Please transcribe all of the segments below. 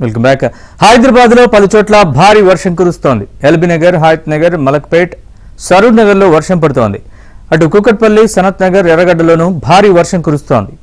Welcome back. Hyderabad లో పలు చోట్ల భారీ వర్షం కురుస్తోంది. ఎల్బీ నగర్, హయత్ నగర్, మలక్పేట్, సరూర్ నగర్ లో వర్షం పడుతోంది. అటు కూకట్పల్లి, సనత్ నగర్, ఎర్రగడ్డలోనూ భారీ వర్షం కురుస్తోంది.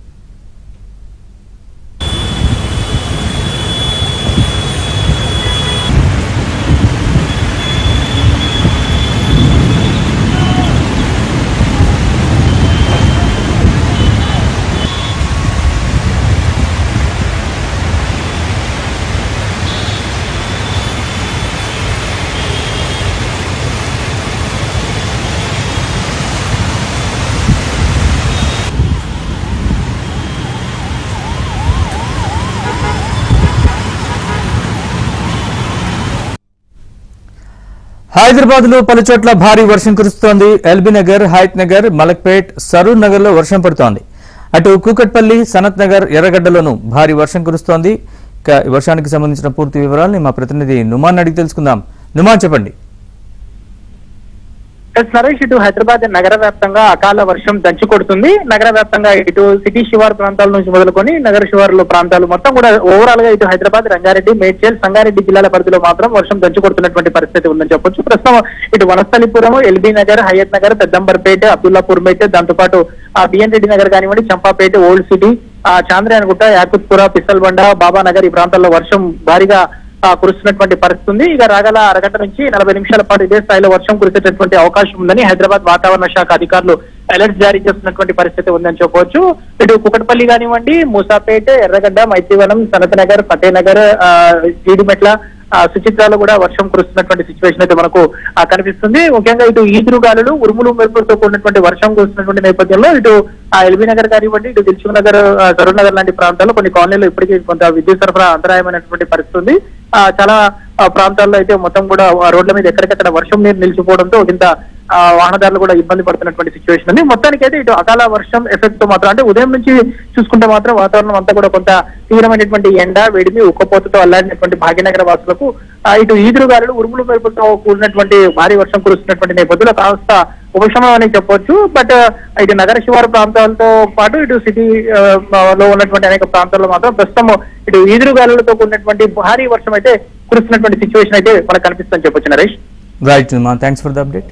హైదరాబాద్ లో పలు చోట్ల భారీ వర్షం కురుస్తోంది. ఎల్బీ నగర్, హయత్ నగర్, మలక్పేట్, సరూర్ నగర్ లో వర్షం పడుతోంది. అటు కూకట్పల్లి, సనత్ నగర్, ఎర్రగడ్డలోనూ భారీ వర్షం కురుస్తోంది. ఇక ఈ వర్షానికి సంబంధించిన పూర్తి వివరాలను మా ప్రతినిధి నుమాన్ అడిగి తెలుసుకుందాం. నుమాన్, చెప్పండి. నరేష్, ఇటు హైదరాబాద్ నగర వ్యాప్తంగా అకాల వర్షం దంచి కొడుతుంది. నగర వ్యాప్తంగా ఇటు సిటీ శివారు ప్రాంతాల నుంచి మొదలుకొని నగర శివారులో ప్రాంతాలు మొత్తం కూడా ఓవరాల్ గా ఇటు హైదరాబాద్, రంగారెడ్డి, మేడ్చల్, సంగారెడ్డి జిల్లాల పరిధిలో మాత్రం వర్షం దంచి కొడుతున్నటువంటి పరిస్థితి ఉందని చెప్పొచ్చు. ప్రస్తుతం ఇటు వనస్థలిపురం, ఎల్బీ నగర్, హయత్ నగర్, పెద్దంబర్పేట, అబ్దుల్లాపూర్ మేట్, దాంతో పాటు బిఎన్ రెడ్డి నగర్ కానివ్వండి, చంపాపేట, ఓల్డ్ సిటీ, చాంద్రాయనగుట్ట, యాకుత్పుర, పిసల్బండ, బాబానగర్ ఈ ప్రాంతాల్లో వర్షం భారీగా కురుస్తున్నటువంటి పరిస్థితి ఉంది. ఇక రాగల అరగంట నుంచి 40 నిమిషాల పాటు ఇదే స్థాయిలో వర్షం కురిసేటటువంటి అవకాశం ఉందని హైదరాబాద్ వాతావరణ శాఖ అధికారులు అలర్ట్ జారీ చేస్తున్నటువంటి పరిస్థితి ఉందని చెప్పవచ్చు. ఇటు కుకట్పల్లి కానివ్వండి, మూసాపేట, ఎర్రగడ్డ, మైత్రివనం, సనత్ నగర్, ఫతేనగర్, జీడిమెట్ల, సుచిత్రాలో కూడా వర్షం కురుస్తున్నటువంటి సిచ్యువేషన్ అయితే మనకు కనిపిస్తుంది. ముఖ్యంగా ఇటు ఈదురుగాలులు, ఉరుములు మెరుపులతో కూడినటువంటి వర్షం కురుస్తున్నటువంటి నేపథ్యంలో ఇటు ఎల్బీ నగర్ కానివ్వండి, ఇటు దిల్సుఖ్ నగర్, సరూర్ నగర్ లాంటి ప్రాంతాల్లో కొన్ని కాలనీలు ఇప్పటికీ కొంత విద్యుత్ సరఫరా అంతరాయమైనటువంటి పరిస్థితి ఉంది. చాలా ప్రాంతాల్లో అయితే మొత్తం కూడా రోడ్ల మీద ఎక్కడికక్కడ వర్షం నీరు నిలిచిపోవడంతో ఇంత వాహనదారులు కూడా ఇబ్బంది పడుతున్నటువంటి సిచ్యువేషన్ ఉంది. మొత్తానికి అయితే ఇటు అకాల వర్షం ఎఫెక్ట్ తో మాత్రం అంటే ఉదయం నుంచి చూసుకుంటే మాత్రం వాతావరణం అంతా కూడా కొంత తీవ్రమైనటువంటి ఎండ, వేడిమి, ఉక్కపోతతో అల్లాడినటువంటి భాగ్యనగర వాసులకు ఇటు ఈదురుగాలులు, ఉరుములు మెరుపులతో కూడినటువంటి భారీ వర్షం కురుస్తున్నటువంటి నేపథ్యంలో కాస్త ఉపశమనం అని చెప్పొచ్చు. బట్ ఇటు నగర శివారు ప్రాంతాలతో పాటు ఇటు సిటీ లో ఉన్నటువంటి అనేక ప్రాంతాల్లో మాత్రం ప్రస్తుతం ఇటు ఈదురుగాలులతో కూడినటువంటి భారీ వర్షం అయితే కురుస్తున్నటువంటి సిచ్యువేషన్ అయితే మనకు కనిపిస్తుందని చెప్పొచ్చు. Naresh, right, thanks for the update.